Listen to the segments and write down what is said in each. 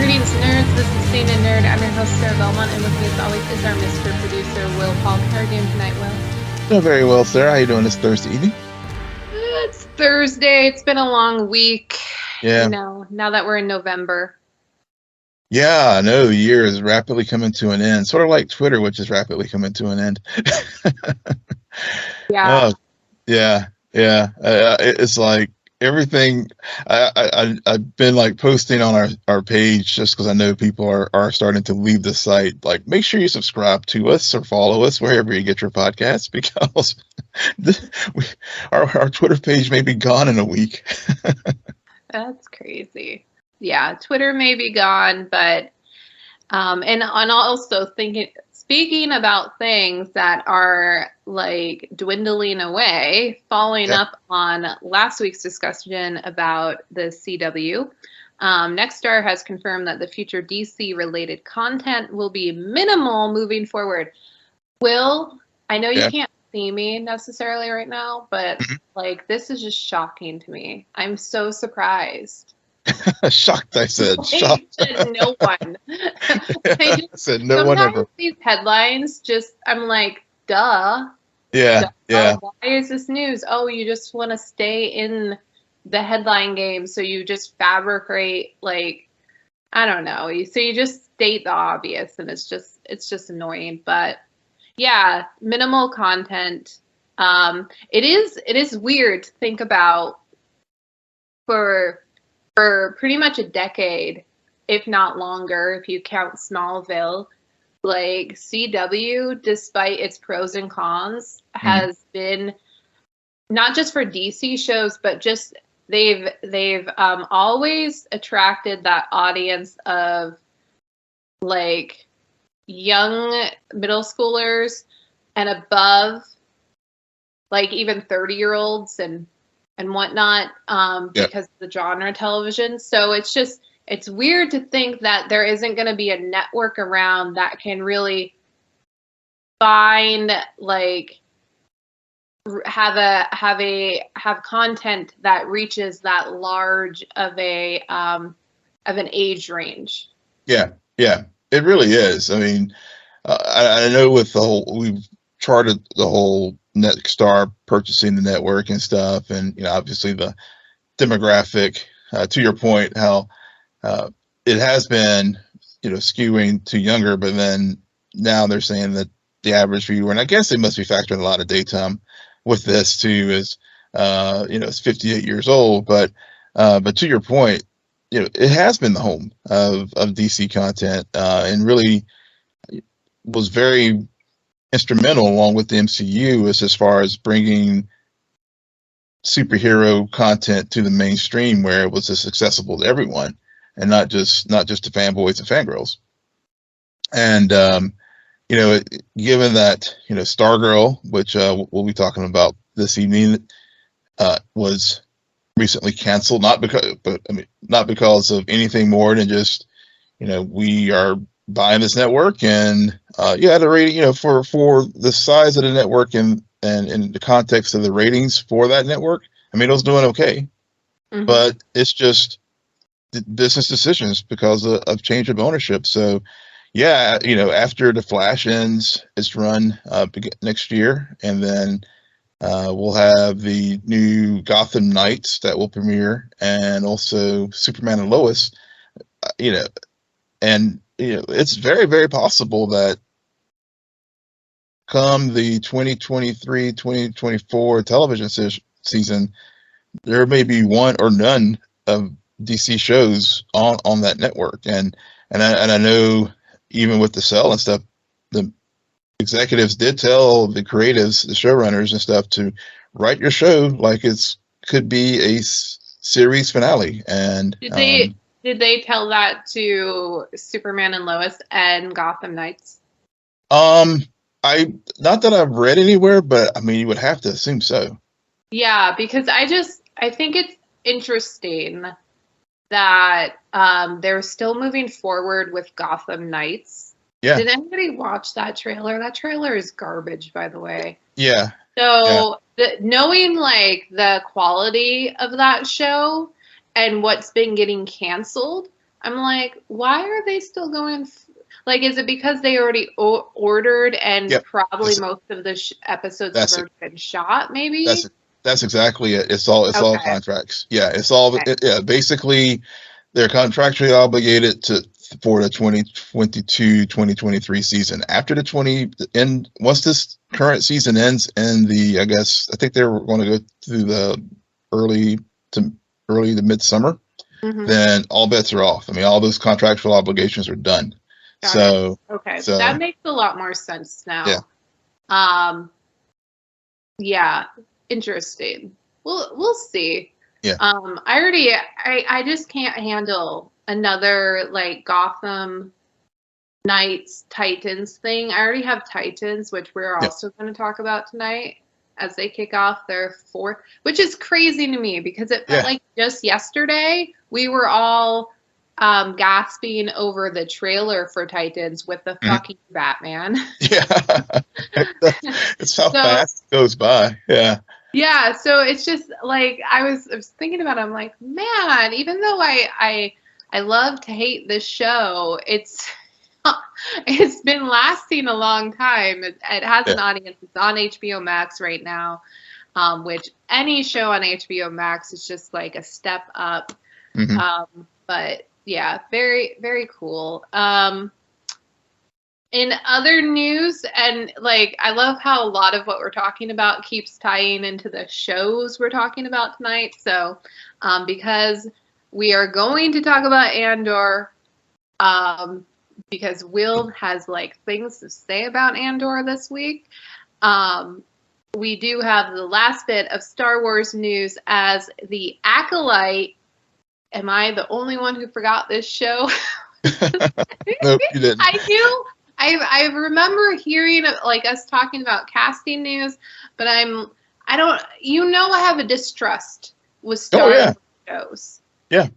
Greetings, nerds. This is SNN I'm your host, Sarah Belmont, and with me as always is our Mr. Producer, Will Polk. How are you doing tonight, Will? Doing very well, Sarah. How you doing this Thursday evening? It's Thursday. It's been a long week. Yeah. You know, now that we're in November. Yeah, I know the year is rapidly coming to an end. Sort of like Twitter, which is rapidly coming to an end. Yeah. Yeah. It's like everything. I've been like posting on our page just because I know people are starting to leave the site. Like, make sure you subscribe to us or follow us wherever you get your podcasts, because our Twitter page may be gone in a week. That's crazy. Yeah, Twitter may be gone, but and also speaking about things that are like dwindling away, following up on last week's discussion about the CW. Nexstar has confirmed that the future DC related content will be minimal moving forward. Will, I know you can't see me necessarily right now, but like, this is just shocking to me. I'm so surprised. Shocked, I said. Shocked. No one. I said no one ever. These headlines just, I'm like, duh. Yeah. Why is this news? Oh, you just want to stay in the headline game, so you just fabricate, like, I don't know. So you just state the obvious, and it's just annoying. But yeah, minimal content. It is weird to think about for pretty much a decade, if not longer, if you count Smallville, like CW, despite its pros and cons, has been not just for DC shows, but just they've always attracted that audience of like young middle schoolers and above, like even 30-year-olds and whatnot, because of the genre television. So it's weird to think that there isn't going to be a network around that can really find, like, have content that reaches that large of an age range. Yeah, it really is. I mean, I know with we've charted the whole Nexstar purchasing the network and stuff, and obviously the demographic. To your point, how it has been skewing to younger, but then now they're saying that the average viewer, and I guess they must be factoring a lot of daytime with this too, is it's 58 years old, but to your point, it has been the home of DC content, and really was very instrumental, along with the MCU, as far as bringing superhero content to the mainstream, where it was just accessible to everyone, and not just to fanboys and fangirls. And given that Stargirl, which we'll be talking about this evening, was recently canceled, not because of anything more than just we are buying this network, and the rating, for the size of the network and in the context of the ratings for that network, I mean, it was doing okay. But it's just business decisions because of change of ownership. So after the Flash ends its run next year, and then we'll have the new Gotham Knights that will premiere, and also Superman and Lois, and it's very, very possible that come the 2023-2024 television season, there may be one or none of DC shows on that network. And I know, even with the sell and stuff, the executives did tell the creatives, the showrunners and stuff, to write your show like could be a series finale. And did they tell that to Superman and Lois and Gotham Knights? Not that I've read anywhere, but I mean, you would have to assume so. Yeah, because I think it's interesting that they're still moving forward with Gotham Knights. Yeah. Did anybody watch that trailer? That trailer is garbage, by the way. Yeah. So knowing like the quality of that show and what's been getting canceled, I'm like, why are they still going? Like, is it because they already ordered and Yep. probably most of the episodes have That's it. already been shot? Maybe. That's exactly it. It's all Okay. contracts. Yeah, it's all Okay. yeah. Basically, they're contractually obligated for the 2022-2023 season. After the 20 and once this current season ends, and I think they're going to go through the early to midsummer, Mm-hmm. then all bets are off. I mean, all those contractual obligations are done. Got So it. Okay, that makes a lot more sense now. Yeah. Yeah, interesting. We'll see. Yeah. I just can't handle another like Gotham Knights Titans thing. I already have Titans, which we're also going to talk about tonight as they kick off their fourth, which is crazy to me because it felt like just yesterday we were all gasping over the trailer for Titans with the fucking Batman. Yeah. It's how fast it goes by. Yeah. Yeah, so it's just like I was thinking about it, I'm like, man, even though I love to hate this show, it's been lasting a long time. It has an audience. It's on HBO Max right now, which any show on HBO Max is just like a step up. But yeah, very, very cool. In other news, and like I love how a lot of what we're talking about keeps tying into the shows we're talking about tonight. So because we are going to talk about Andor, because Will has like things to say about Andor this week. We do have the last bit of Star Wars news as the Acolyte. Am I the only one who forgot this show? Nope, you didn't. I do. I remember hearing like us talking about casting news, but I have a distrust with Star Wars shows. Yeah.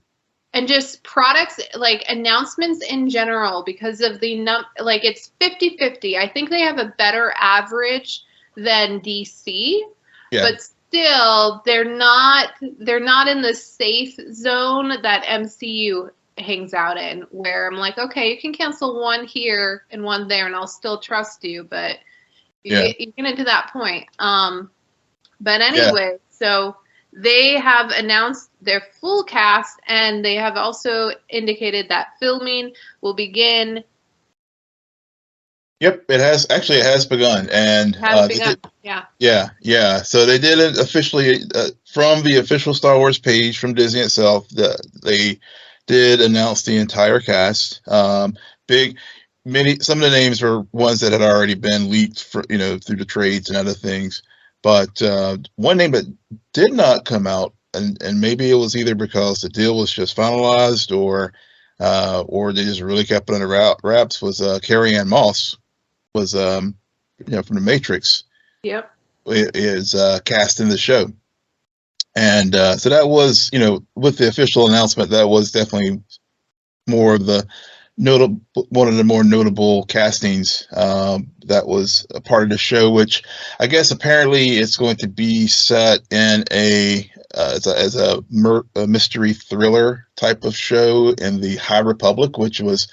And just products, like announcements in general, because of the like it's 50-50. I think they have a better average than DC, but still they're not in the safe zone that MCU hangs out in, where I'm like, okay, you can cancel one here and one there and I'll still trust you, but you get into that point. But anyway, so they have announced their full cast, and they have also indicated that filming will begin. Yep, it has begun, and So they did it officially from the official Star Wars page from Disney itself. They did announce the entire cast. Some of the names were ones that had already been leaked through the trades and other things. But one name that did not come out, and maybe it was either because the deal was just finalized, or they just really kept it under wraps, was Carrie-Anne Moss, was from The Matrix. Yep. Is cast in the show. And so that was, with the official announcement, that was definitely more of the one of the more notable castings that was a part of the show, which I guess apparently it's going to be set in as a mystery thriller type of show in the High Republic, which was,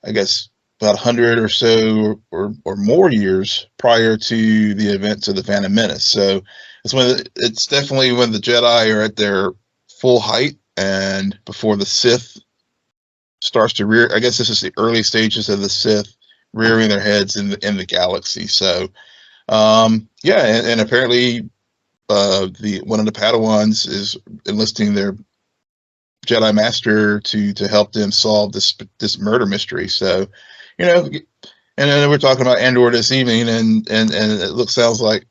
I guess, about 100 or so or more years prior to the events of the Phantom Menace. So it's definitely when the Jedi are at their full height and before the Sith starts to rear. I guess this is the early stages of the Sith rearing their heads in the galaxy. So and apparently one of the Padawans is enlisting their Jedi Master to help them solve this murder mystery. So and then we're talking about Andor this evening, and it sounds like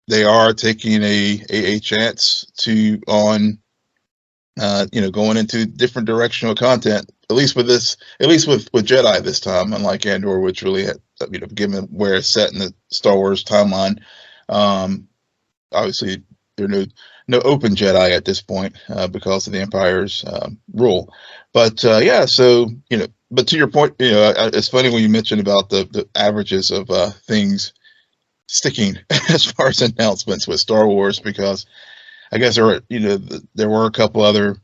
they are taking a chance on going into different directional content, at least with Jedi this time, unlike Andor, which really had, given where it's set in the Star Wars timeline. Obviously there are no open Jedi at this point because of the Empire's rule. But but to your point, it's funny when you mentioned about the averages of things sticking as far as announcements with Star Wars, because I guess there were a couple other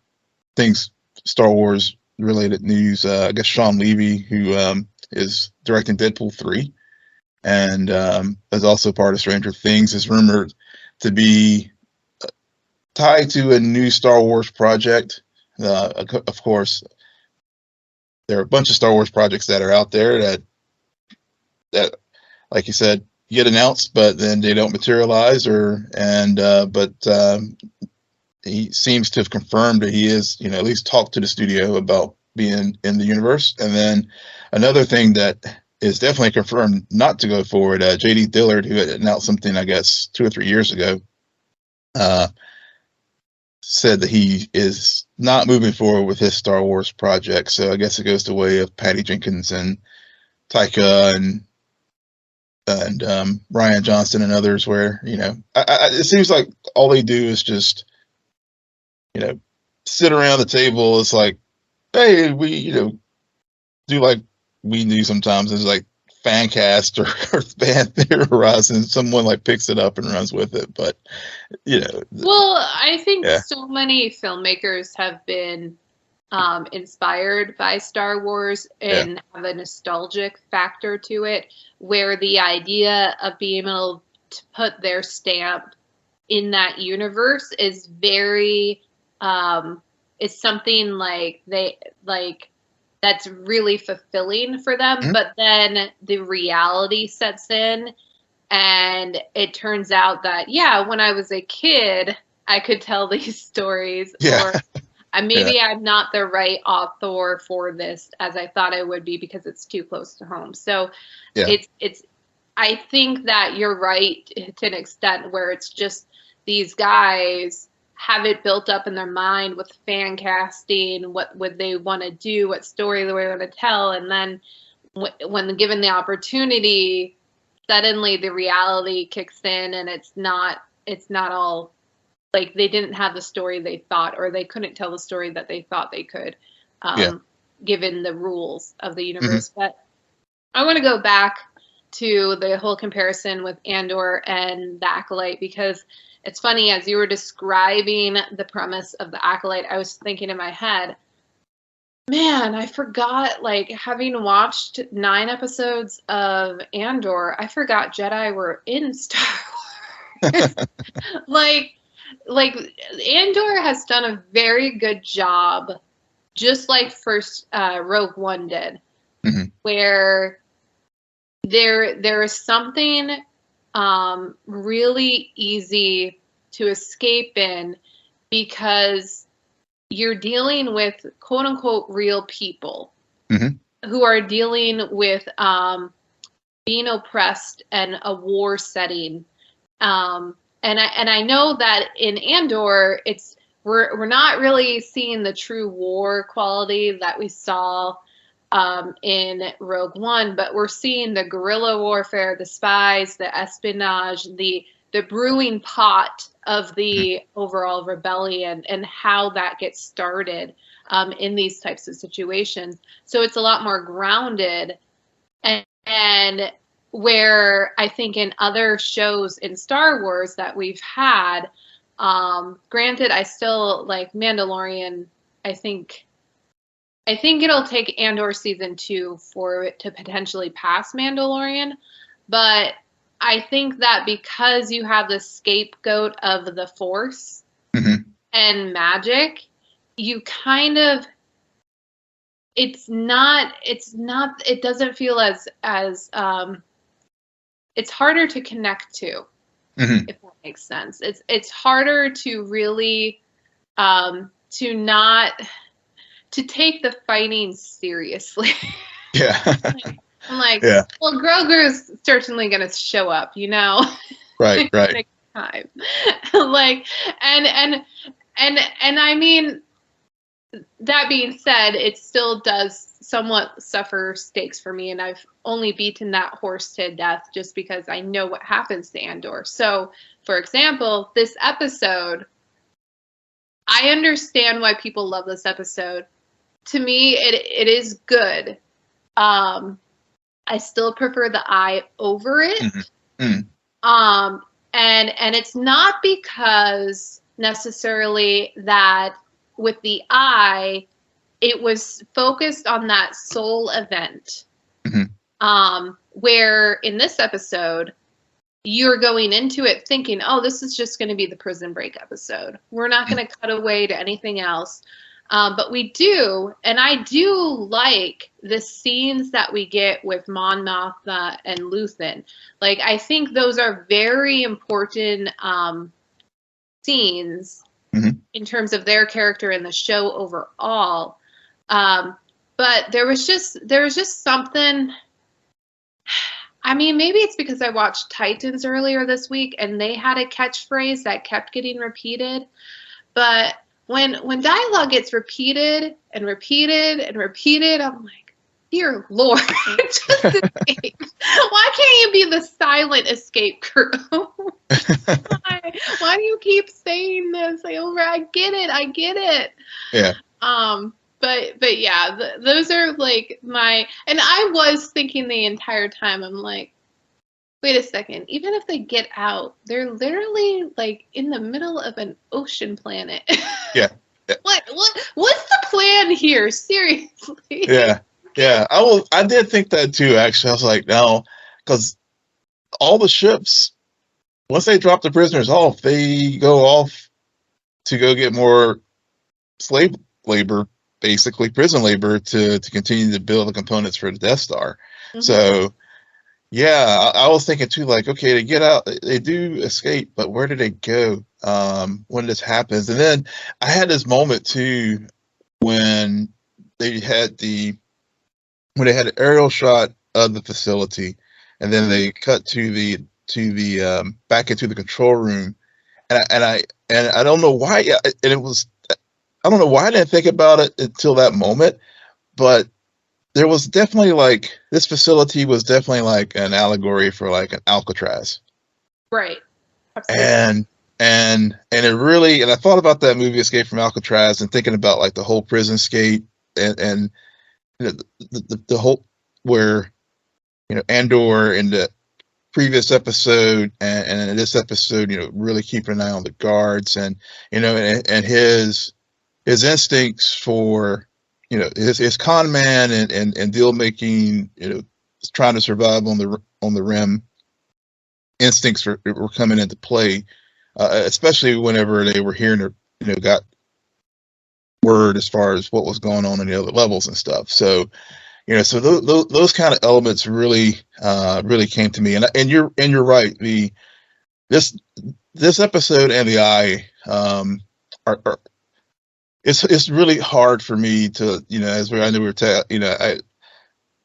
things Star Wars related news, I guess Sean Levy, who is directing Deadpool 3 and is also part of Stranger Things, is rumored to be tied to a new Star Wars project. Of course, there are a bunch of Star Wars projects that are out there that, like you said, get announced, but then they don't materialize. But he seems to have confirmed that he is, at least talked to the studio about being in the universe. And then another thing that is definitely confirmed not to go forward, J.D. Dillard, who had announced something, I guess, 2 or 3 years ago, said that he is not moving forward with his Star Wars project. So I guess it goes the way of Patty Jenkins and Taika and Ryan Johnson and others, where it seems like all they do is just sit around the table. It's like, hey, we do like we do sometimes. It's like fan cast or fan theorize, and someone like picks it up and runs with it. But well, I think so many filmmakers have been inspired by Star Wars and have a nostalgic factor to it, where the idea of being able to put their stamp in that universe is very is something that's really fulfilling for them. Mm-hmm. But then the reality sets in, and it turns out that when I was a kid I could tell these stories, or maybe I'm not the right author for this as I thought I would be because it's too close to home. So it's I think that you're right to an extent where it's just these guys have it built up in their mind with fan casting, what would they want to do, what story they want to tell, and then when given the opportunity, suddenly the reality kicks in, and it's not all like they didn't have the story they thought, or they couldn't tell the story that they thought they could, given the rules of the universe. Mm-hmm. But I want to go back to the whole comparison with Andor and the Acolyte, because it's funny, as you were describing the premise of the Acolyte, I was thinking in my head, man, I forgot, like, having watched 9 episodes of Andor, I forgot Jedi were in Star Wars. like Andor has done a very good job, just like first Rogue One did, mm-hmm. where there is something really easy to escape in, because you're dealing with quote unquote real people, mm-hmm. who are dealing with being oppressed and a war setting. And I know that in Andor, we're not really seeing the true war quality that we saw in Rogue One, but we're seeing the guerrilla warfare, the spies, the espionage, the brewing pot of the overall rebellion, and how that gets started in these types of situations. So it's a lot more grounded, and where I think in other shows in Star Wars that we've had, granted, I still like Mandalorian. I think it'll take Andor season 2 for it to potentially pass Mandalorian, but I think that because you have the scapegoat of the Force, mm-hmm. and magic, you kind of, it doesn't feel as it's harder to connect to, mm-hmm. if that makes sense. It's harder to really to take the fighting seriously. Yeah. I'm like, well, Grogu's certainly going to show up, Right. Next time. Like, and I mean, that being said, it still does somewhat suffer stakes for me, and I've only beaten that horse to death just because I know what happens to Andor. So, for example, this episode, I understand why people love this episode. To me, it is good. I still prefer the eye over it. Mm-hmm. Mm. And it's not because necessarily that with the eye, it was focused on that sole event. Mm-hmm. Where in this episode, you're going into it thinking, oh, this is just going to be the prison break episode. We're not going to cut away to anything else. But we do, and I do like the scenes that we get with Mon Mothma and Luthen. Like, I think those are very important scenes in terms of their character in the show overall. But there was just something. I mean, maybe it's because I watched Titans earlier this week and they had a catchphrase that kept getting repeated. But when dialogue gets repeated and repeated and repeated, I'm like, dear Lord, just escape. Why can't you be the silent escape crew? Why do you keep saying this over? I get it. Yeah. But yeah, those are like and I was thinking the entire time, I'm like, wait a second, even if they get out, they're literally like in the middle of an ocean planet. Yeah. What's the plan here? Seriously. Yeah. I did think that too, actually. I was like, no, because all the ships, once they drop the prisoners off, they go off to go get more slave labor, basically prison labor, to continue to build the components for the Death Star. Mm-hmm. So yeah, I was thinking too, like, okay, they get out, they do escape, but where do they go when this happens? And then I had this moment too when they had an aerial shot of the facility, and then they cut to the back into the control room, and I don't know why, and it was, I don't know why I didn't think about it until that moment, but there was definitely like, this facility was definitely like an allegory for like an Alcatraz. Right. Absolutely. And it really, and I thought about that movie Escape from Alcatraz and thinking about like the whole prison skate and the whole, where, you know, Andor in the previous episode and in this episode, you know, really keeping an eye on the guards and, you know, and his instincts for, you know, his con man and deal making, you know, trying to survive on the rim instincts were coming into play, especially whenever they were hearing, or, you know, got word as far as what was going on in the other levels and stuff. So, you know, so those kind of elements really came to me. And you're right. This episode and the Eye are it's really hard for me to, you know, I know we were you know, I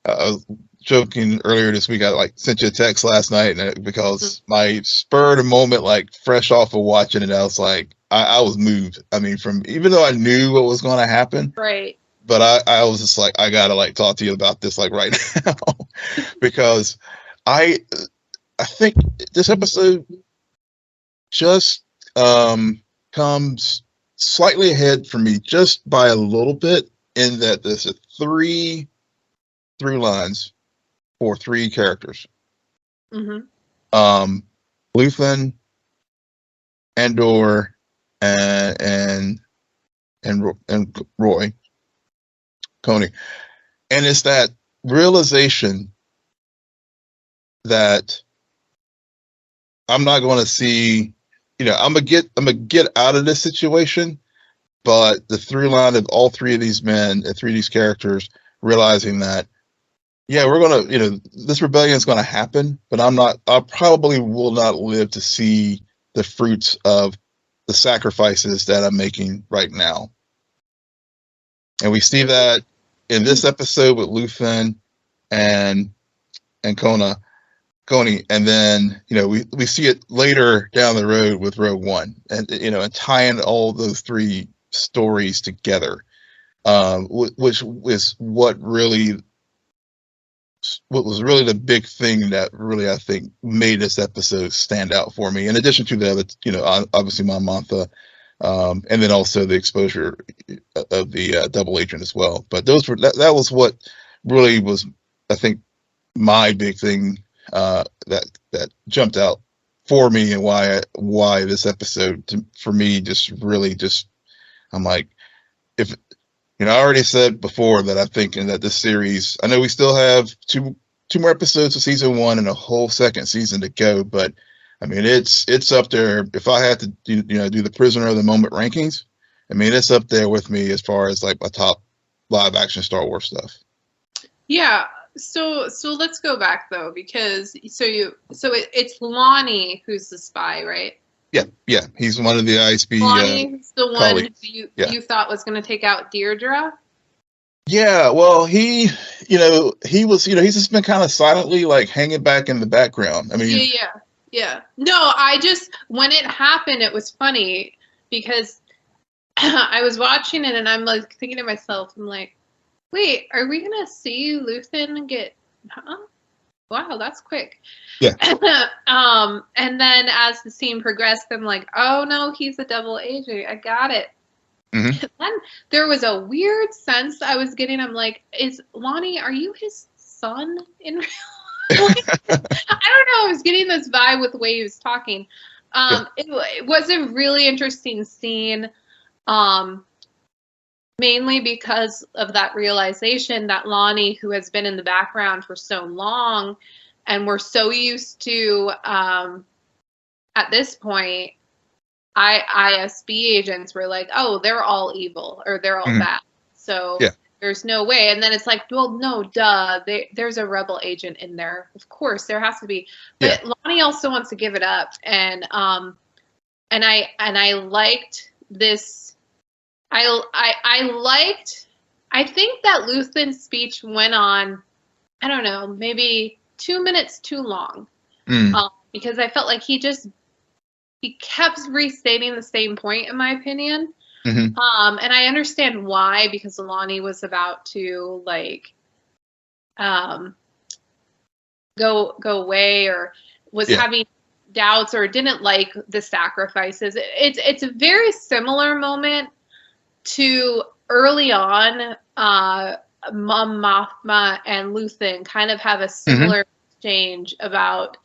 was joking earlier this week. I like sent you a text last night, and because my spur of the moment, like fresh off of watching it, I was like, I was moved. I mean, from, even though I knew what was going to happen, right? But I was just like, I gotta like talk to you about this like right now, because I think this episode just comes slightly ahead for me, just by a little bit, in that there's three through lines for three characters. Mm-hmm. Luthen, Andor, and Roy Coney, and it's that realization that I'm not going to see, you know, I'm gonna get out of this situation, but the through line of all three of these men and three of these characters realizing that, yeah, we're gonna, you know, this rebellion is going to happen, but I probably will not live to see the fruits of the sacrifices that I'm making right now. And we see that in this episode with Luthen and Coney, and then, you know, we see it later down the road with Rogue One, and, you know, and tying all those three stories together, which is what was really the big thing that really, I think, made this episode stand out for me. In addition to the other, you know, obviously Mon Mothma, and then also the exposure of the double agent as well. But that was what really was, I think, my big thing that jumped out for me, and why this episode for me just really, I'm like, if I already said before that I think that this series, I know we still have two more episodes of season 1 and a whole second season to go, but I mean, it's up there. If I had to do the prisoner of the moment rankings, I mean, it's up there with me as far as like my top live action Star Wars stuff. Yeah. So let's go back though, because it's Lonnie who's the spy, right? Yeah. He's one of the ISB. Lonnie's the one colleagues. you thought was going to take out Deirdre. Yeah, well, he was, he's just been kind of silently like hanging back in the background. I mean, Yeah. No, I just, when it happened, it was funny because I was watching it and I'm like thinking to myself, I'm like, wait, are we gonna see Luthen get? Huh? Wow, that's quick. Yeah. And then as the scene progressed, I'm like, oh no, he's a double agent. I got it. Mm-hmm. Then there was a weird sense I was getting. I'm like, is Lonnie, are you his son in real life? I don't know. I was getting this vibe with the way he was talking. It was a really interesting scene, mainly because of that realization that Lonnie, who has been in the background for so long, and we're so used to, at this point, ISB agents were like, oh, they're all evil or they're all bad. So there's no way. And then it's like, well, no, duh. There's a rebel agent in there. Of course, there has to be. But Lonnie also wants to give it up. And I liked this. I think that Luthen's speech went on, I don't know, maybe 2 minutes too long. Because I felt like he kept restating the same point, in my opinion. Mm-hmm. And I understand why, because Lonnie was about to like go away, or was having doubts, or didn't like the sacrifices. It's a very similar moment to early on. Mom Mothma and Luthen kind of have a similar exchange about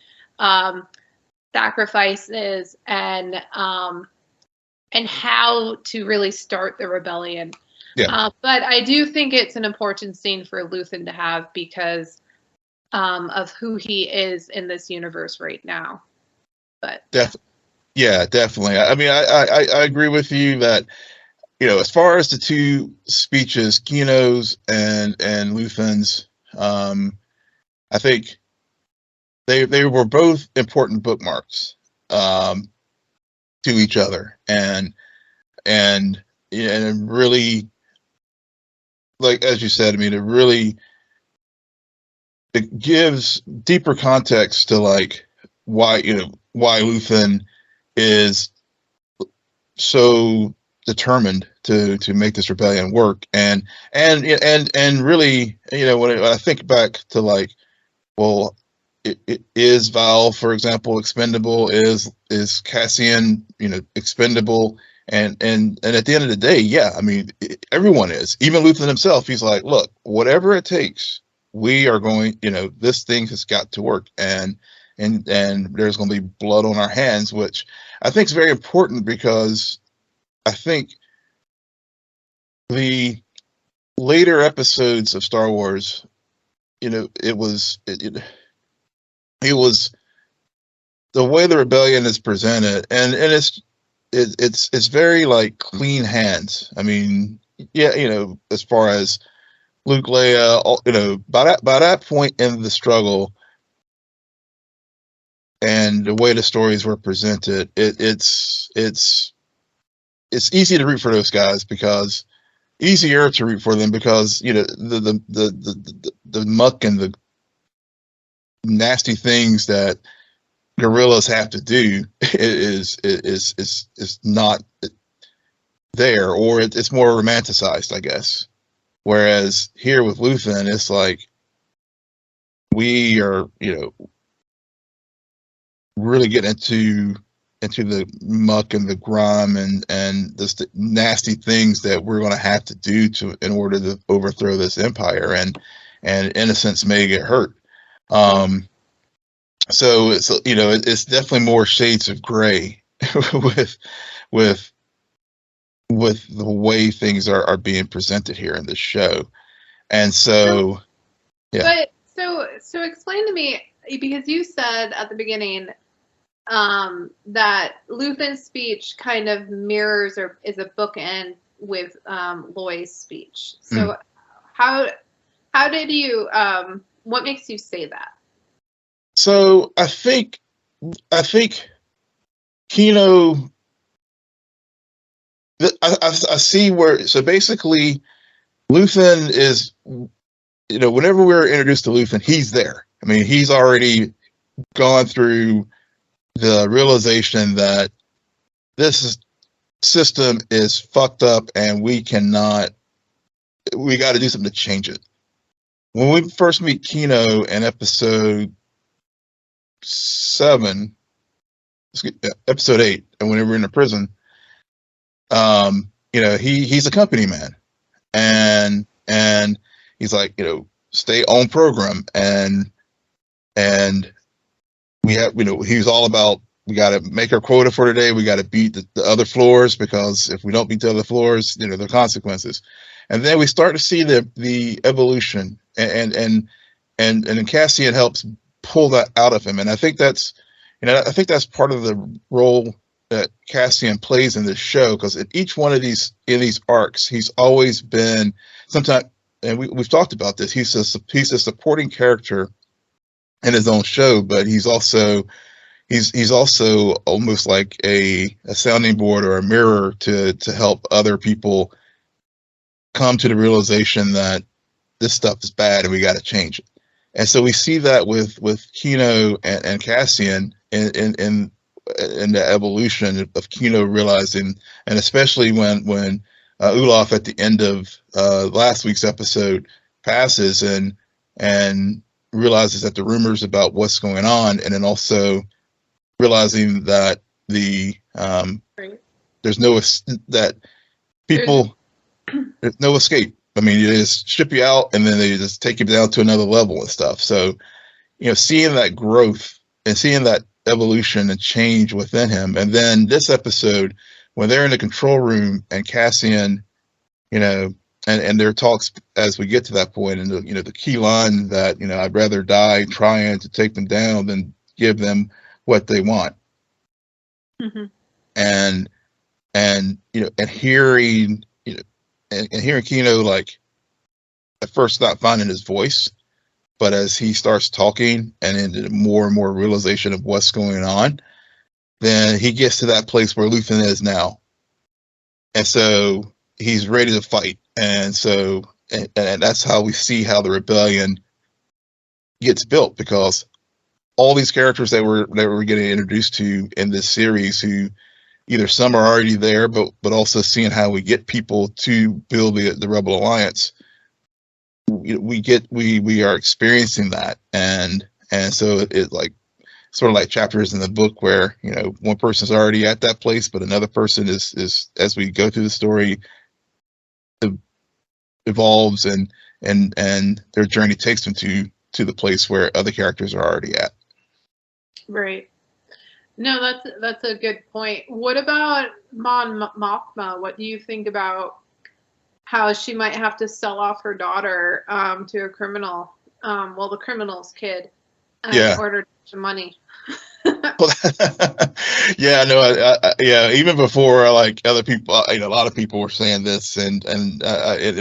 sacrifices and how to really start the rebellion. But I do think it's an important scene for Luthen to have because of who he is in this universe right now. But definitely. I mean, I agree with you that, as far as the two speeches, Kino's and Luthen's, I think they were both important bookmarks to each other, and really, like as you said, I mean, it gives deeper context to like why Luthen is so determined to make this rebellion work, and really, when I think back to like, well, it is Val, for example, expendable? Is Cassian, expendable? And at the end of the day, I mean, everyone is. Even Luthen himself, he's like, look, whatever it takes, we are going. This thing has got to work, and there's going to be blood on our hands, which I think is very important, because I think the later episodes of Star Wars, it was the way the rebellion is presented, and it's very like clean hands. I mean, as far as Luke, Leia, by that point in the struggle and the way the stories were presented, it's easy to root for those guys, because easier to root for them because the muck and the nasty things that guerrillas have to do is not there, or it's more romanticized, I guess. Whereas here with Luthen, it's like we are, really getting into the muck and the grime and the nasty things that we're going to have to do in order to overthrow this empire, and innocents may get hurt. So it's it's definitely more shades of gray with with the way things are being presented here in this show. And so, yeah. But so explain to me, because you said at the beginning that Luthen's speech kind of mirrors or is a bookend with Loy's speech. So how did you what makes you say that? So I think Kino, I see where, so basically Luthen is, whenever we're introduced to Luthen, he's there. I mean, he's already gone through the realization that this system is fucked up and we got to do something to change it. When we first meet Kino in episode 8, and whenever we're in the prison, he's a company man, and he's like, stay on program, and we have, he's all about, we got to make our quota for today. We got to beat the other floors, because if we don't beat the other floors, there are consequences. And then we start to see the evolution, and Cassian helps pull that out of him. And I think that's part of the role that Cassian plays in this show, because in each one of these arcs, he's always been, sometimes, and we've talked about this, he's a supporting character in his own show, but he's also almost like a sounding board or a mirror to help other people come to the realization that this stuff is bad and we got to change it. And so we see that with Kino and Cassian in the evolution of Kino realizing, and especially when Olaf at the end of last week's episode passes and realizes that the rumors about what's going on, and then also realizing that there's no escape. I mean, they just strip you out and then they just take you down to another level and stuff. So, seeing that growth and seeing that evolution and change within him. And then this episode, when they're in the control room and Cassian, and their talks as we get to that point, and the key line that, I'd rather die trying to take them down than give them what they want. Mm-hmm. And hearing, and hearing Kino, like, at first not finding his voice, but as he starts talking and into more and more realization of what's going on, then he gets to that place where Luthen is now. And so he's ready to fight. And so, and that's how we see how the rebellion gets built, because all these characters that we're getting introduced to in this series, who either some are already there, but also seeing how we get people to build the Rebel Alliance, we are experiencing that, and so it like sort of like chapters in the book where one person's already at that place, but another person is as we go through the story evolves and their journey takes them to the place where other characters are already at. Right. No, that's a good point. What about Mon Mothma? What do you think about how she might have to sell off her daughter to a criminal, the criminal's kid, in order to get money? Yeah, no, yeah. Even before, like, other people, a lot of people were saying this, and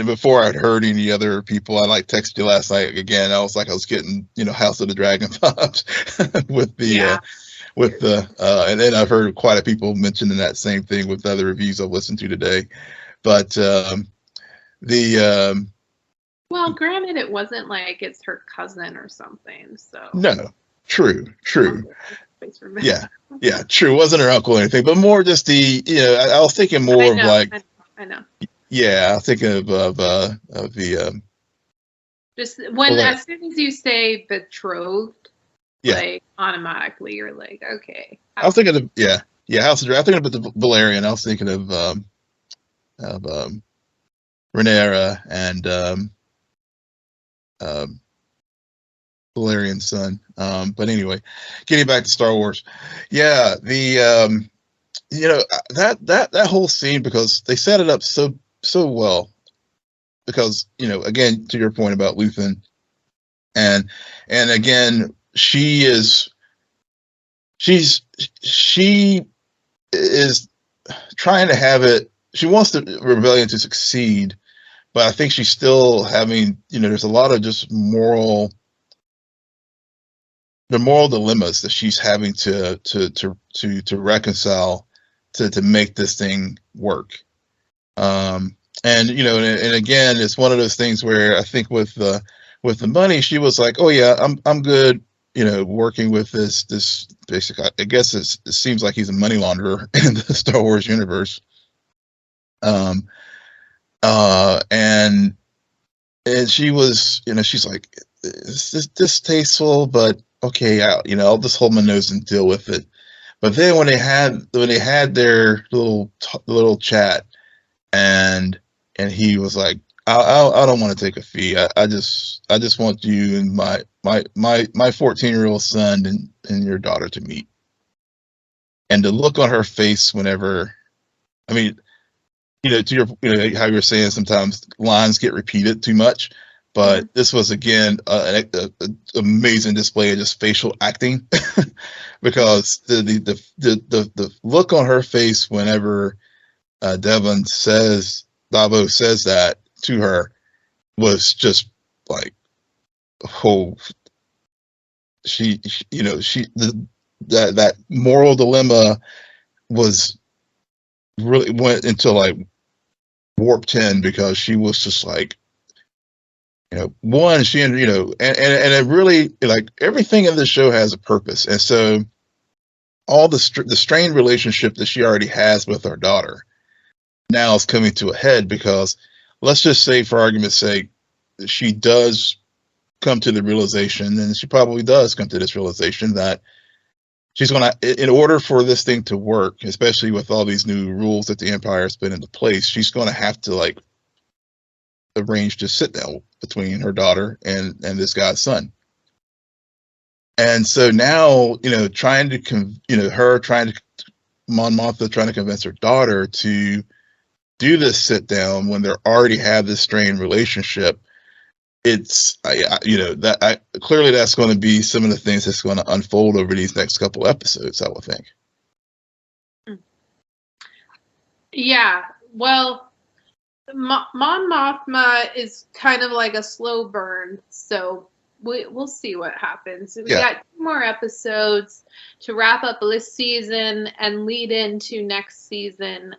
before I'd heard any other people, I texted you last night again. I was getting House of the Dragon vibes with the and then I've heard quite a few people mentioning that same thing with other reviews I've listened to today. But well, granted, it wasn't like it's her cousin or something. So no, true. Yeah, true. It wasn't her uncle or anything, but more just the, I was thinking more of like, I know. Yeah, I was thinking of the just when as soon as you say betrothed, like automatically you're like, okay. I was thinking of House of Dragon. I was thinking about the Valerian. I was thinking of Rhaenyra and Valerian's son. But anyway, getting back to Star Wars, that whole scene, because they set it up so well, because again, to your point about Luthen, and again, she is trying to have it. She wants the rebellion to succeed, but I think she's still having, there's a lot of just moral dilemmas that she's having to reconcile to make this thing work. And again, it's one of those things where I think with the money, she was like, oh yeah, I'm good, working with this basic, I guess it seems like he's a money launderer in the Star Wars universe. And she was, she's like, it's distasteful, but okay, I'll just hold my nose and deal with it. But then when they had their little chat, and he was like, I don't want to take a fee. I just want you and my 14-year-old son and your daughter to meet. And the look on her face whenever, I mean, to your, how you were saying sometimes lines get repeated too much, but this was again an amazing display of just facial acting, because the look on her face whenever Davo says that to her was just like, oh, that moral dilemma was really went into like warp 10, because she was just like, one, she, and it really, like, everything in the show has a purpose. And so all the strained relationship that she already has with her daughter now is coming to a head, because let's just say, for argument's sake, she does come to the realization, and she probably does come to this realization, that she's going to, in order for this thing to work, especially with all these new rules that the Empire has put into place, she's going to have to like arrange to sit down between her daughter and this guy's son. And so now, Mon Mothma trying to convince her daughter to do this sit down when they already have this strained relationship. It's, clearly that's going to be some of the things that's going to unfold over these next couple episodes, I would think. Yeah, well, Mon Mothma is kind of like a slow burn, so we'll see what happens. We got 2 more episodes to wrap up this season and lead into next season,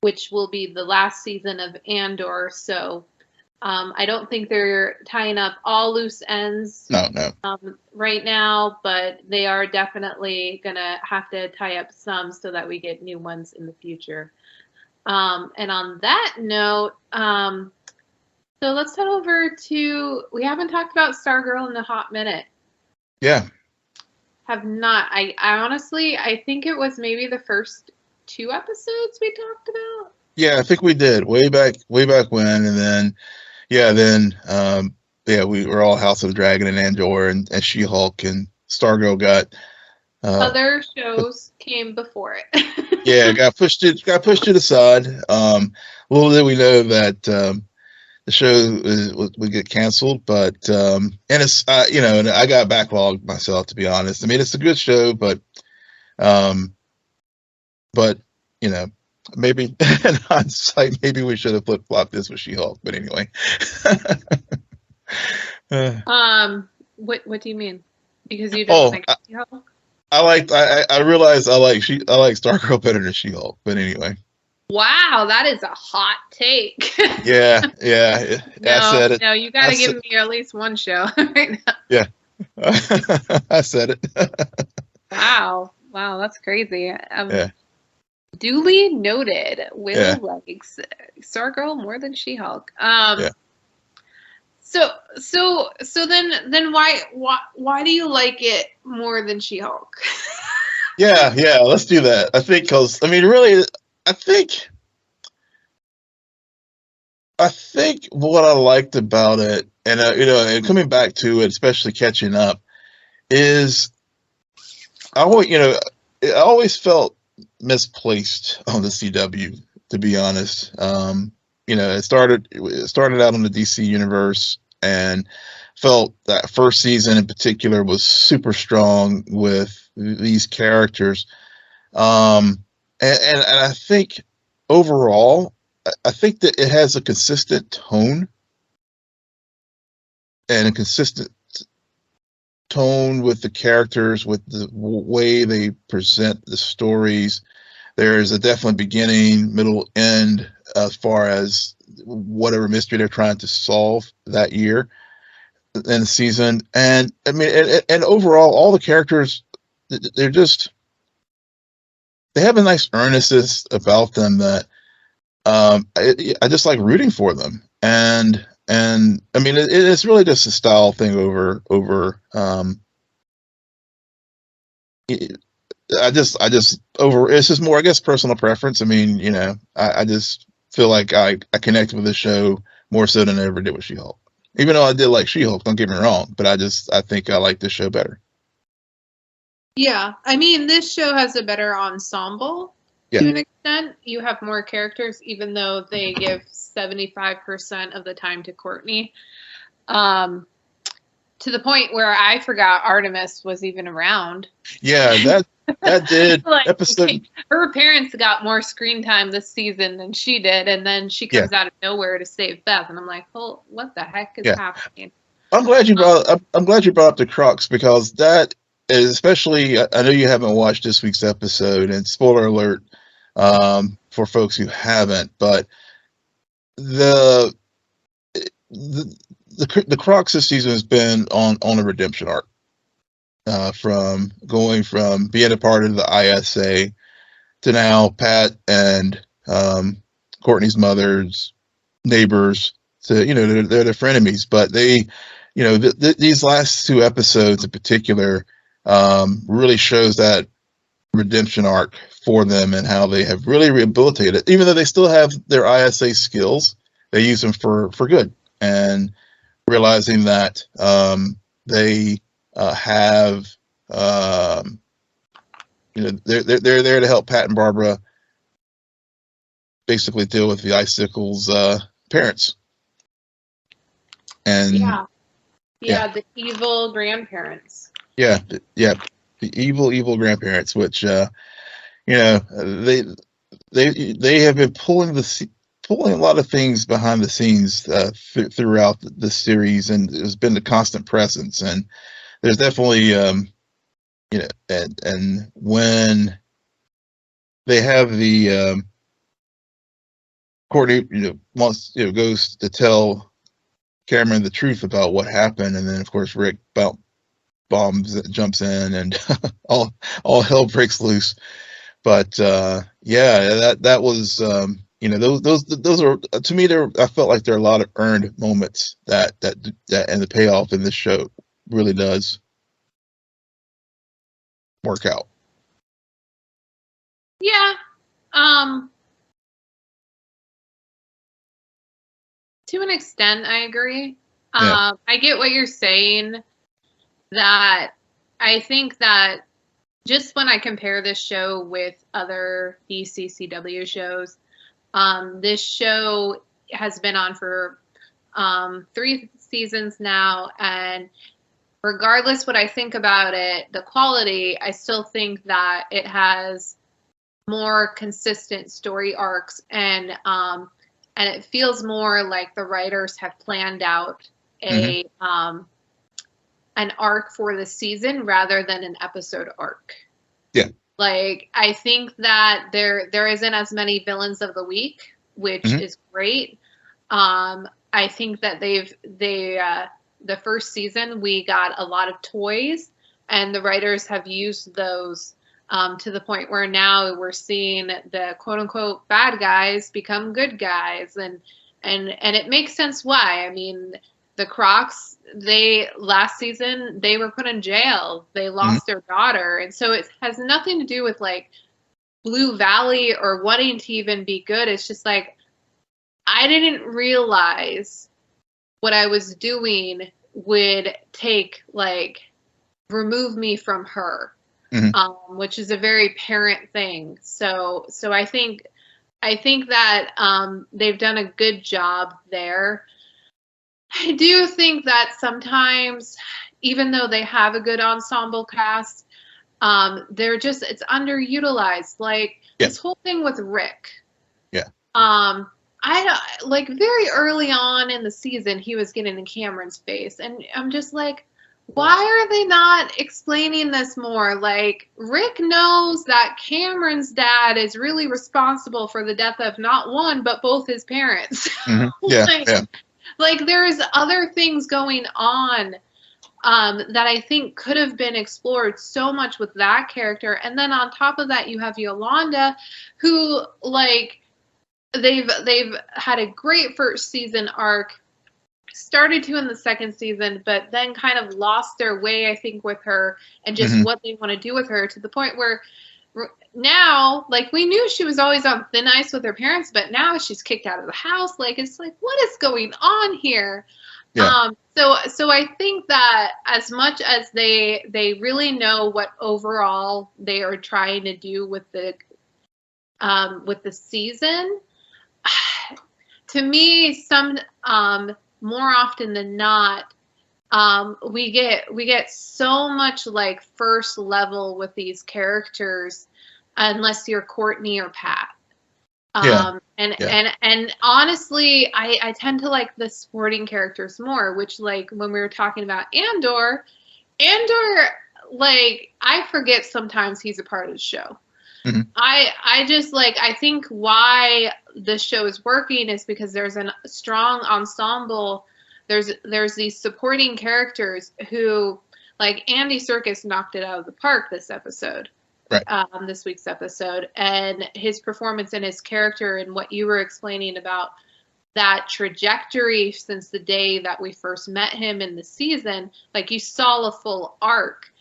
which will be the last season of Andor. So I don't think they're tying up all loose ends right now, but they are definitely going to have to tie up some so that we get new ones in the future. And on that note, so let's head over to, we haven't talked about Stargirl in a hot minute. Yeah. Have not. I honestly, I think it was maybe the first 2 episodes we talked about. Yeah, I think we did way back when, and then we were all House of Dragon and Andor and She-Hulk, and Stargirl got other shows came before it. Yeah, got pushed to the side. Little did we know that the show would get canceled, but and it's and I got backlogged myself, to be honest. I mean, it's a good show, but maybe in hindsight, maybe we should have flip-flopped this with She-Hulk. But anyway. What do you mean? Because you don't like She-Hulk? I realized I like Stargirl better than She-Hulk. But anyway. Wow, that is a hot take. Yeah. No, I said it. No, you got to give me at least one show right now. Yeah. I said it. Wow, that's crazy. Yeah. Duly noted. Will likes Stargirl more than She-Hulk. Yeah. So then why do you like it more than She-Hulk? Yeah. Let's do that. I think because really, I think what I liked about it, and and coming back to it, especially catching up, is I always felt misplaced on the CW, to be honest. It started out on the DC universe, and felt that first season in particular was super strong with these characters. And I think overall, I think that it has a consistent tone and a consistent tone with the characters, with the way they present the stories. There's a definite beginning, middle, end as far as whatever mystery they're trying to solve that year in the season. And I mean, and overall, all the characters, they're just, they have a nice earnestness about them that I just like rooting for them. And I mean, it's really just a style thing over. I just over. It's just more, I guess, personal preference. I mean, I just feel like I connect with the show more so than I ever did with She-Hulk. Even though I did like She-Hulk, don't get me wrong, but I think I like this show better. Yeah, I mean, this show has a better ensemble to an extent. You have more characters, even though they give 75% of the time to Courtney. To the point where I forgot Artemis was even around. Yeah, that did. Like, episode. Her parents got more screen time this season than she did, and then she comes out of nowhere to save Beth, and I'm like, well, what the heck is happening? I'm glad you brought up the Crux, because that is, especially, I know you haven't watched this week's episode, and spoiler alert for folks who haven't, but the Crux this season has been on a redemption arc, from going from being a part of the ISA to now Pat and Courtney's mother's neighbors, to they're their frenemies, but they these last two episodes in particular really shows that redemption arc for them, and how they have really rehabilitated. Even though they still have their ISA skills, they use them for good, and realizing that they have they're there to help Pat and Barbara basically deal with the Icicle's parents. And the evil grandparents. The evil grandparents, which they have been pulling a lot of things behind the scenes throughout the series, and there's been the constant presence. And there's definitely and when they have the Courtney goes to tell Cameron the truth about what happened, and then of course Rick jumps in, and all hell breaks loose. But that was those are, to me, I felt like there are a lot of earned moments that and the payoff in this show really does work out. Yeah. To an extent, I agree. I get what you're saying, that I think that just when I compare this show with other DCCW shows, this show has been on for 3 seasons now, and regardless what I think about it, the quality, I still think that it has more consistent story arcs, and it feels more like the writers have planned out an arc for the season rather than an episode arc. Yeah. Like, I think that there isn't as many villains of the week, which is great. I think that the first season we got a lot of toys, and the writers have used those to the point where now we're seeing the quote unquote bad guys become good guys, and it makes sense why. I mean, the Crocs, last season they were put in jail. They lost their daughter, and so it has nothing to do with like Blue Valley or wanting to even be good. It's just like, I didn't realize what I was doing would remove me from her. Mhm. Which is a very parent thing. So I think that they've done a good job there. I do think that sometimes, even though they have a good ensemble cast, it's underutilized. Like Yeah. this whole thing with Rick. Yeah. Like very early on in the season, he was getting in Cameron's face, and I'm just like, why are they not explaining this more? Like, Rick knows that Cameron's dad is really responsible for the death of not one, but both his parents. Mhm. Yeah. like, Yeah. like, there's other things going on that I think could have been explored so much with that character. And then on top of that, you have Yolanda, who, like, they've had a great first season arc, started to in the second season, but then kind of lost their way, I think, with her and just Mhm. what they want to do with her, to the point where now, like, we knew she was always on thin ice with her parents, but now she's kicked out of the house. Like, it's like, what is going on here? Yeah. So I think that as much as they really know what overall they are trying to do with the season, to me, some more often than not, we get so much like first level with these characters, unless you're Courtney or Pat. Yeah. Yeah. And honestly, I tend to like the supporting characters more, which, like, when we were talking about Andor, like, I forget sometimes he's a part of the show. Mhm. I just, like, I think why the show is working is because there's a strong ensemble. There's these supporting characters who, like, Andy Serkis knocked it out of the park this episode. Right. This week's episode, and his performance and his character, and what you were explaining about that trajectory since the day that we first met him in the season, like, you saw a full arc,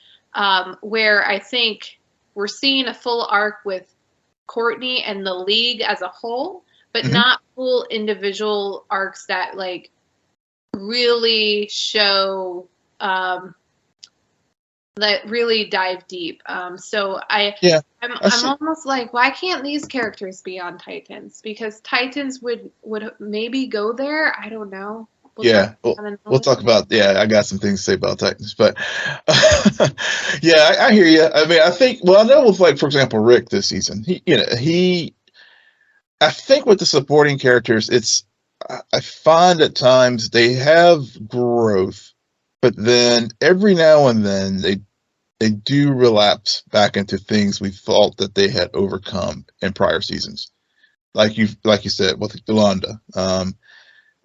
where I think we're seeing a full arc with Courtney and the League as a whole, but Mhm. not full individual arcs that, like, really show that really dive deep. So Yeah. I'm almost like, why can't these characters be on Titans? Because Titans would maybe go there. I don't know. Yeah, we'll talk about. Yeah, I got some things to say about Titans, but yeah, I hear you. I mean, I think. Well, I know with, like, for example, Rick this season. I think with the supporting characters, I find at times they have growth, but then every now and then they do relapse back into things we thought that they had overcome in prior seasons. Like you said with Yolanda.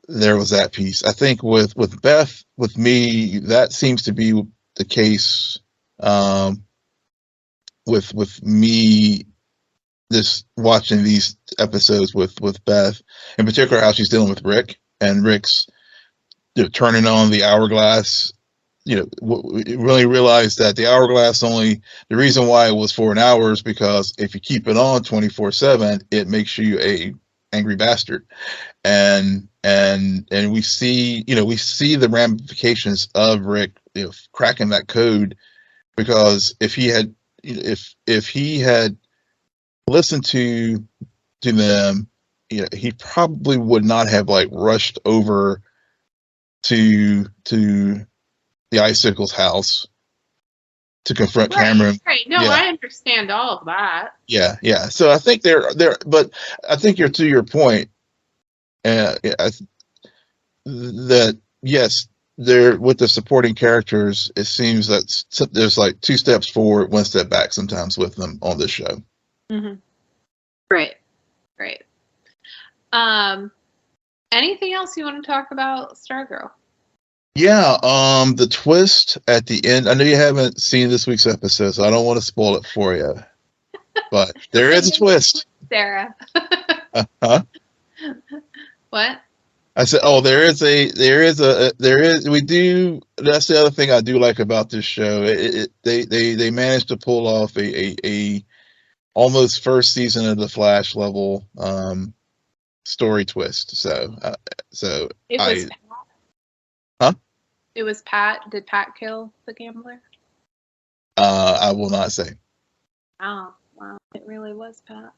There was that piece. I think with Beth, with me, that seems to be the case. With me, just watching these episodes with Beth, in particular, how she's dealing with Rick, and Rick's, turning on the hourglass. Really realized that the hourglass, only the reason why it was for an hour is because if you keep it on 24/7, it makes you a angry bastard. And we see the ramifications of Rick, cracking that code, because if he had listened to them, he probably would not have, like, rushed over to the Icicle's house to confront Cameron. Right. No, Yeah. I understand all of that. Yeah. So I think but I think you're to your point. That yes, there with the supporting characters, it seems that there's like two steps forward, one step back sometimes with them on this show. Mm-hmm. Right. Anything else you want to talk about Stargirl? Yeah, the twist at the end. I know you haven't seen this week's episode, so I don't want to spoil it for you. But there is a twist. Sarah. Huh? What? I said, oh, we do. That's the other thing I do like about this show. They managed to pull off a almost first season of the Flash level story twist. So It was Pat. Huh? It was Pat. Did Pat kill the gambler? I will not say. Oh, wow. It really was Pat.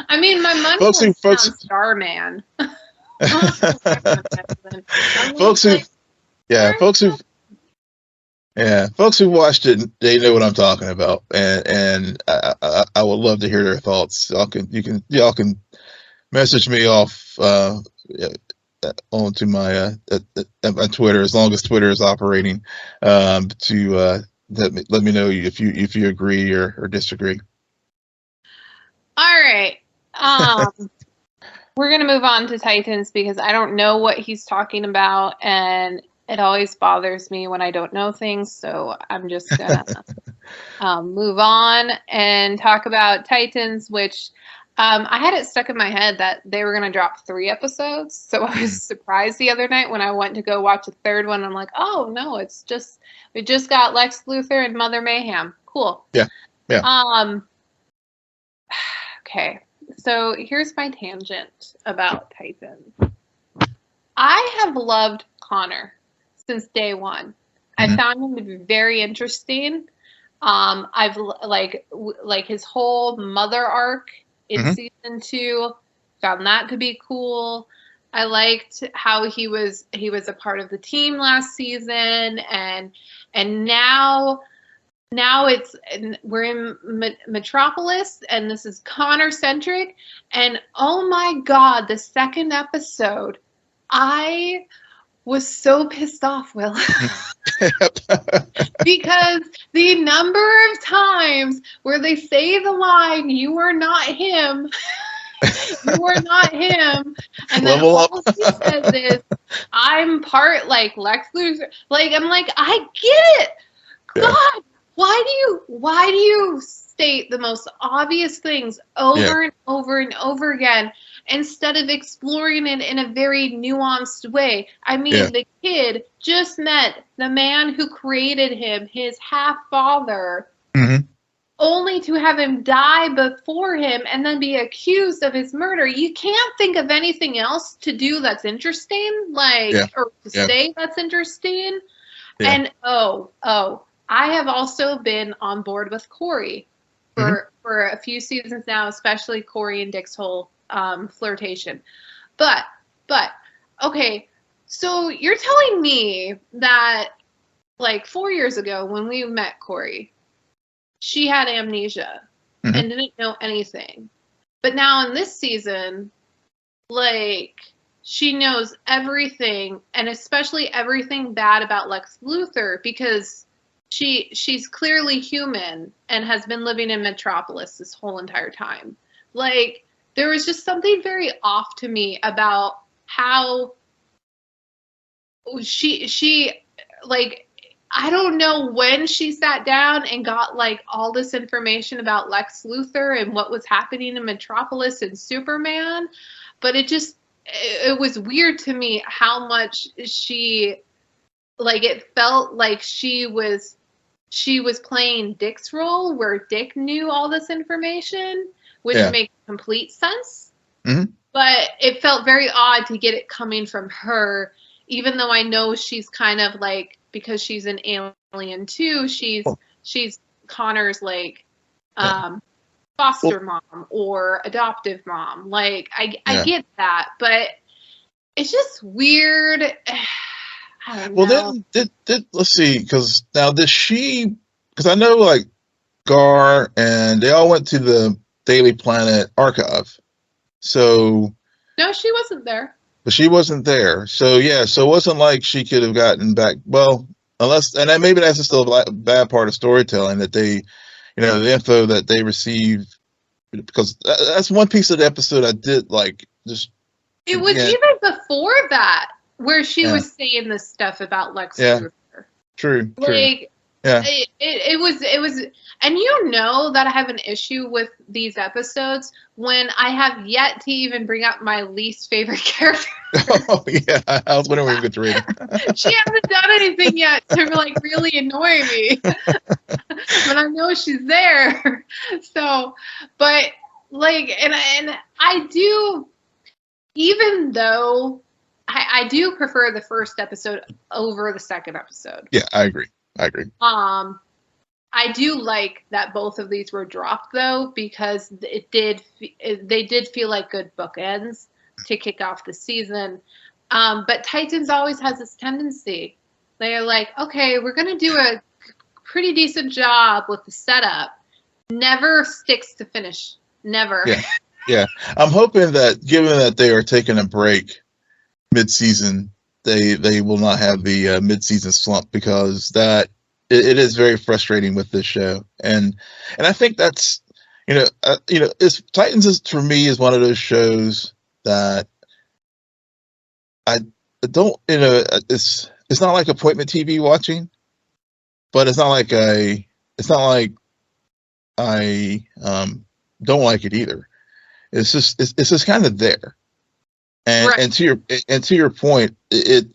I mean, my money folks was who on Starman. folks who yeah folks who folks who watched it, they know what I'm talking about, and I would love to hear their thoughts. Y'all can message me off onto my Twitter, as long as Twitter is operating, to let me know if you agree or disagree. All right. We're going to move on to Titans because I don't know what he's talking about, and it always bothers me when I don't know things, so I'm just going to move on and talk about Titans, which I had it stuck in my head that they were going to drop 3 episodes, so I was surprised the other night when I went to go watch the 3rd one. I'm like, oh, no, we just got Lex Luthor and Mother Mayhem. Cool. Yeah. Okay, so here's my tangent about Titans. I have loved Connor since day one. I found him to be very interesting. I've like his whole mother arc in season 2. Found that to be cool. I liked how he was a part of the team last season, and now we're in Metropolis, and this is Connor centric. And oh my God, the 2nd episode, I was so pissed off, Will. Because the number of times where they say the line, "You are not him," you are not him, and then all he says is, "I'm part like Lex Luthor." Like, I'm like, I get it. God, why do you state the most obvious things over and over and over again instead of exploring it in a very nuanced way? I mean, the kid just met the man who created him, his half-father, only to have him die before him and then be accused of his murder. You can't think of anything else to do that's interesting, or to say that's interesting. And I have also been on board with Corey for a few seasons now, especially Corey and Dick's whole flirtation. But okay, so you're telling me that like 4 years ago when we met Corey, she had amnesia and didn't know anything. But now in this season, like, she knows everything, and especially everything bad about Lex Luthor, because she's clearly human and has been living in Metropolis this whole entire time. Like, there was just something very off to me about how she like, I don't know when she sat down and got like all this information about Lex Luthor and what was happening in Metropolis and Superman, but it was weird to me how much it felt like she was playing Dick's role, where Dick knew all this information, which makes complete sense. But it felt very odd to get it coming from her, even though I know she's kind of like, because she's an alien too, she's Connor's like foster mom or adoptive mom. Like, I get that, but it's just weird. I don't know. Well, then let's see, because now because I know like Gar and they all went to the Daily Planet archive. So no, she wasn't there. But she wasn't there. So so it wasn't like she could have gotten back. Well, maybe that's still a bad part of storytelling, that they, the info that they received, because that's one piece of the episode I did like. Just it was even before that where she was saying this stuff about Lex Luthor. True. Like, it was, and that I have an issue with these episodes when I have yet to even bring up my least favorite character. Oh yeah, I was wondering where you could read it. She hasn't done anything yet to like really annoy me, but I know she's there. So, but like, and I do, even though I do prefer the first episode over the second episode. Yeah, I agree. I agree. I do like that both of these were dropped though, because they did feel like good bookends to kick off the season. But Titans always has this tendency. They're like, okay, we're going to do a pretty decent job with the setup. Never sticks to finish. Never. Yeah. Yeah. I'm hoping that given that they are taking a break mid-season, they will not have the mid-season slump, because that it is very frustrating with this show. And I think that's, it's Titans is, for me, is one of those shows that I don't, it's not like appointment TV watching, but it's not like I don't like it either. It's just kind of there. And Right. and to your point, it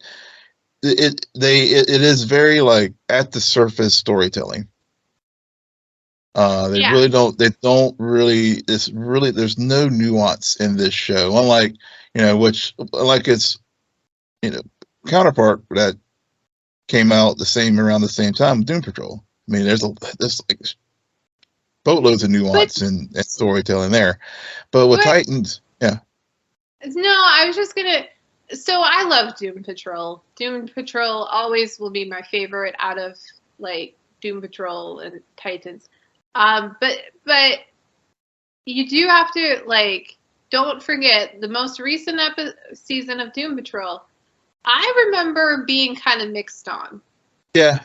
is very like at the surface storytelling. They don't really, there's no nuance in this show, unlike, which, like, its counterpart that came out around the same time, Doom Patrol. I mean, there's like boatloads of nuance and storytelling there, but with Titans, yeah. No, I was just gonna. So I love Doom Patrol. Doom Patrol always will be my favorite out of like Doom Patrol and Titans. But you do have to, like, don't forget the most recent season of Doom Patrol. I remember being kind of mixed on. Yeah.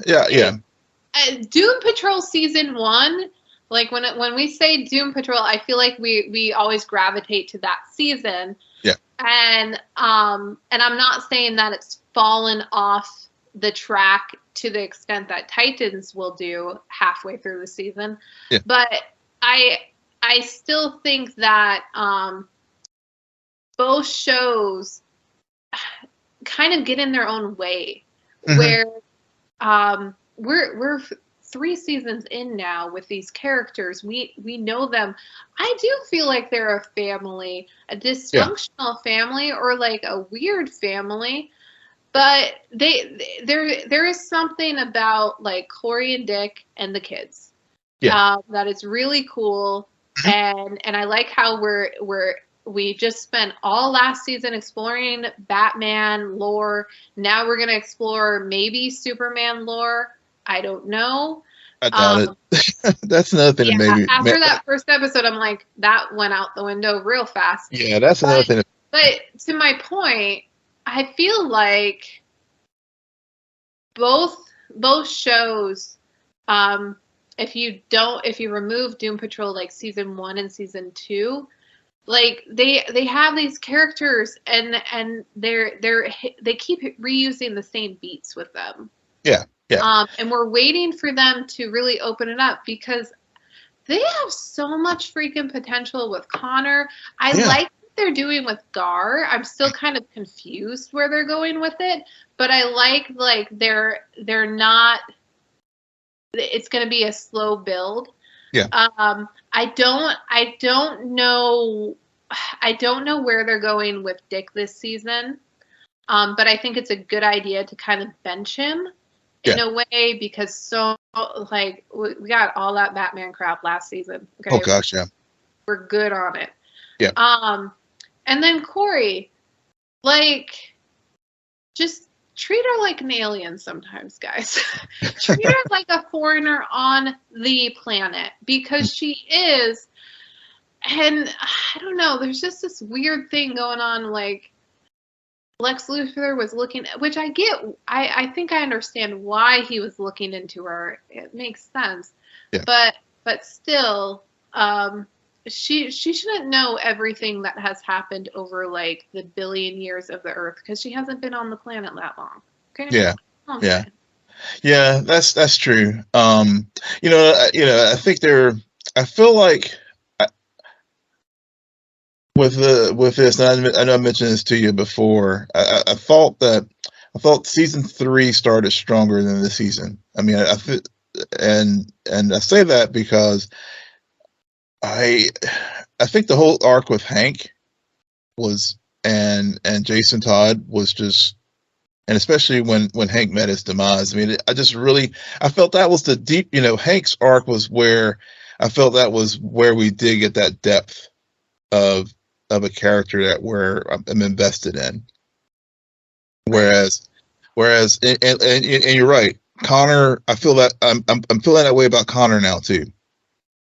Doom Patrol season 1, like when we say Doom Patrol, I feel like we always gravitate to that season. Yeah. And I'm not saying that it's fallen off the track to the extent that Titans will do halfway through the season. Yeah. But I still think that both shows kind of get in their own way, where we're 3 seasons in now with these characters. We know them. I do feel like they're a family, a dysfunctional family, or like a weird family. But there is something about like Corey and Dick and the kids, that is really cool, and I like how we just spent all last season exploring Batman lore. Now we're gonna explore maybe Superman lore. I don't know. I doubt it. That's another thing. Maybe after that first episode, I'm like, that went out the window real fast. Yeah, that's another thing. But to my point, I feel like both shows, if you remove Doom Patrol like season 1 and season 2, like they have these characters and they keep reusing the same beats with them. Yeah. And we're waiting for them to really open it up, because they have so much freaking potential with Connor. I like what they're doing with Gar. I'm still kind of confused where they're going with it, but I like they're not. It's going to be a slow build. Yeah. I don't know where they're going with Dick this season. But I think it's a good idea to kind of bench him in a way, because like we got all that Batman crap last season. Okay? Oh gosh, yeah. We're good on it. Yeah. And then Corey, like, just treat her like an alien sometimes, guys. Treat her like a foreigner on the planet, because she is. And I don't know, there's just this weird thing going on, like Lex Luthor was looking, which I get. I think I understand why he was looking into her. It makes sense. Yeah. But still, she shouldn't know everything that has happened over like the billion years of the Earth, because she hasn't been on the planet that long. Okay. Yeah. Yeah, that's true. I think I feel like with this, and I know I mentioned this to you before. I thought season 3 started stronger than this season. I mean, and I say that because I think the whole arc with Hank and Jason Todd was just and especially when Hank met his demise. I mean, I felt that was the deep, Hank's arc was where I felt that was where we did get that depth of a character that I'm invested in. Whereas, and you're right, Connor. I feel that I'm feeling that way about Connor now too.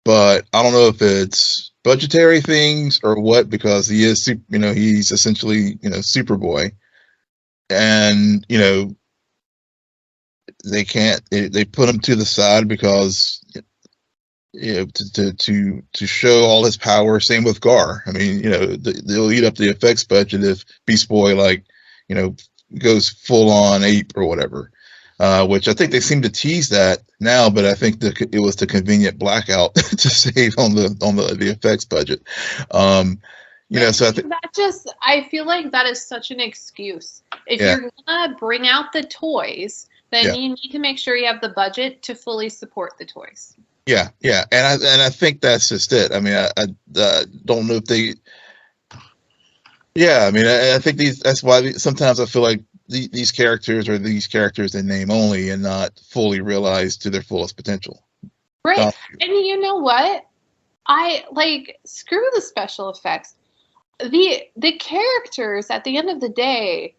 But I don't know if it's budgetary things or what, because he is, he's essentially, Superboy, and they put him to the side because to show all his power. Same with Gar. I mean, they'll eat up the effects budget if Beast Boy goes full on ape or whatever. Which I think they seem to tease that now, but I think it was the convenient blackout to save on the effects budget. So I feel like that is such an excuse. If you're gonna bring out the toys, then you need to make sure you have the budget to fully support the toys. Yeah, and I think that's just it. I mean, I don't know if they. Yeah, I mean, I think that's why sometimes I feel like these characters are these characters in name only and not fully realized to their fullest potential. Right. And you know what? I screw the special effects. The characters at the end of the day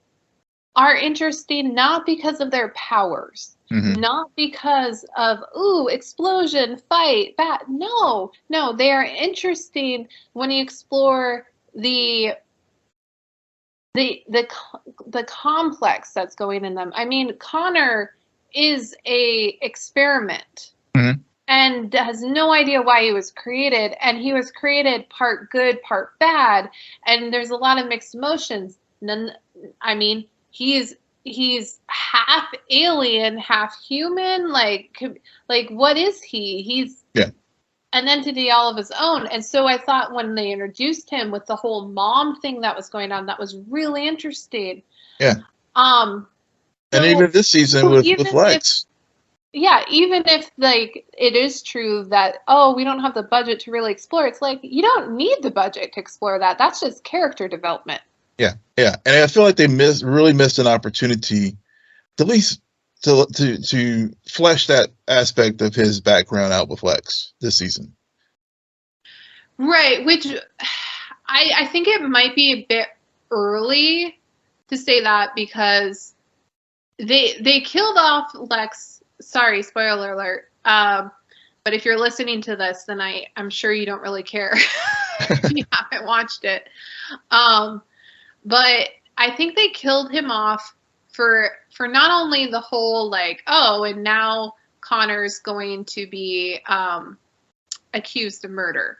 are interesting not because of their powers, not because of explosion, fight, that. No, they are interesting when you explore the complex that's going in them. I mean, Connor is a experiment and has no idea why he was created, and he was created part good, part bad, and there's a lot of mixed emotions. I mean, he's half alien, half human. Like what is he? He's an entity all of his own. And so I thought when they introduced him with the whole mom thing that was going on, that was really interesting. Yeah. And even this season with Lex. Even if it is true that, we don't have the budget to really explore, it's like, you don't need the budget to explore that. That's just character development. Yeah. And I feel like they really missed an opportunity at least to flesh that aspect of his background out with Lex this season. Right, which I think it might be a bit early to say that, because they killed off Lex. Sorry, spoiler alert. But if you're listening to this, then I'm sure you don't really care if you haven't watched it. But I think they killed him off for not only the whole and now Connor's going to be accused of murder,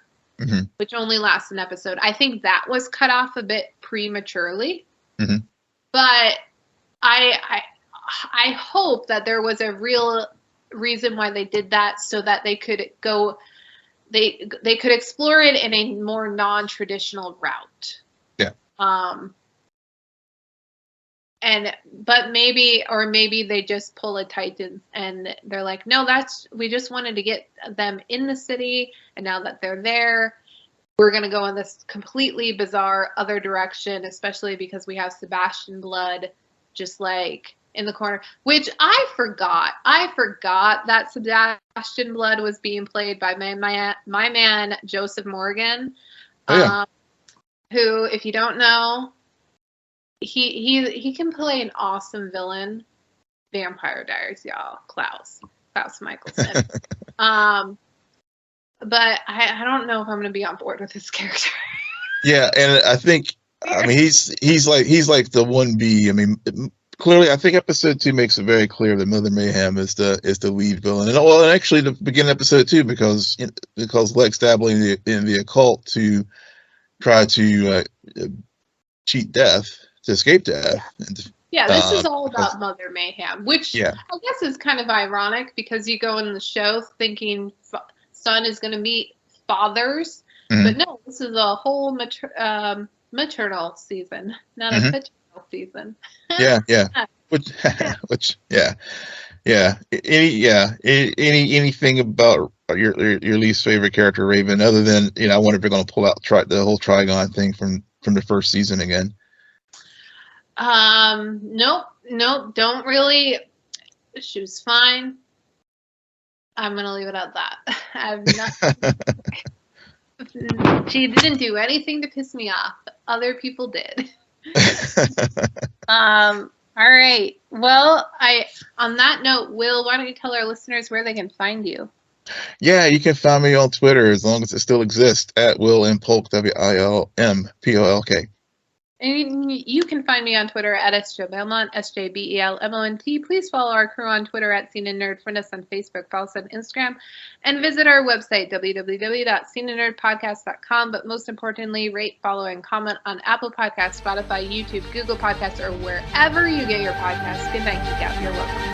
which only lasts an episode. I think that was cut off a bit prematurely. But I hope that there was a real reason why they did that, so that they could they could explore it in a more non-traditional route. Yeah. But maybe they just pull a Titan and they're like, no, we just wanted to get them in the city, and now that they're there, we're going to go in this completely bizarre other direction, especially because we have Sebastian Blood just in the corner, which I forgot that Sebastian Blood was being played by my man Joseph Morgan, who, if you don't know, he can play an awesome villain. Vampire Diaries, y'all. Klaus Michelson. But I don't know if I'm going to be on board with this character. Yeah, and I think he's like the 1B. I mean, clearly, I think episode 2 makes it very clear that Mother Mayhem is the lead villain, and actually the beginning of episode 2, because Lex dabbling in the occult to try to cheat death, to escape death. This is all about Mother Mayhem, which I guess is kind of ironic, because you go in the show thinking son is going to meet fathers, but no, this is a whole maternal season, not a paternal season. Anything about your least favorite character, Raven, other than I wonder if they're going to pull out the whole Trigon thing from the first season again? Nope. Nope, don't really. She was fine. I'm gonna leave it at that. I'm not. She didn't do anything to piss me off. Other people did. All right. Well, on that note, Will, why don't you tell our listeners where they can find you? Yeah, you can find me on Twitter as long as it still exists at Will M Polk, WILMPOLK. And you can find me on Twitter at Belmont, SJBELMONT. Please follow our crew on Twitter at CNN Nerd, friend us on Facebook, follow us on Instagram, and visit our website, www.cnnerdpodcast.com. But most importantly, rate, follow, and comment on Apple Podcasts, Spotify, YouTube, Google Podcasts, or wherever you get your podcasts. Good night, Geek Out. You're welcome.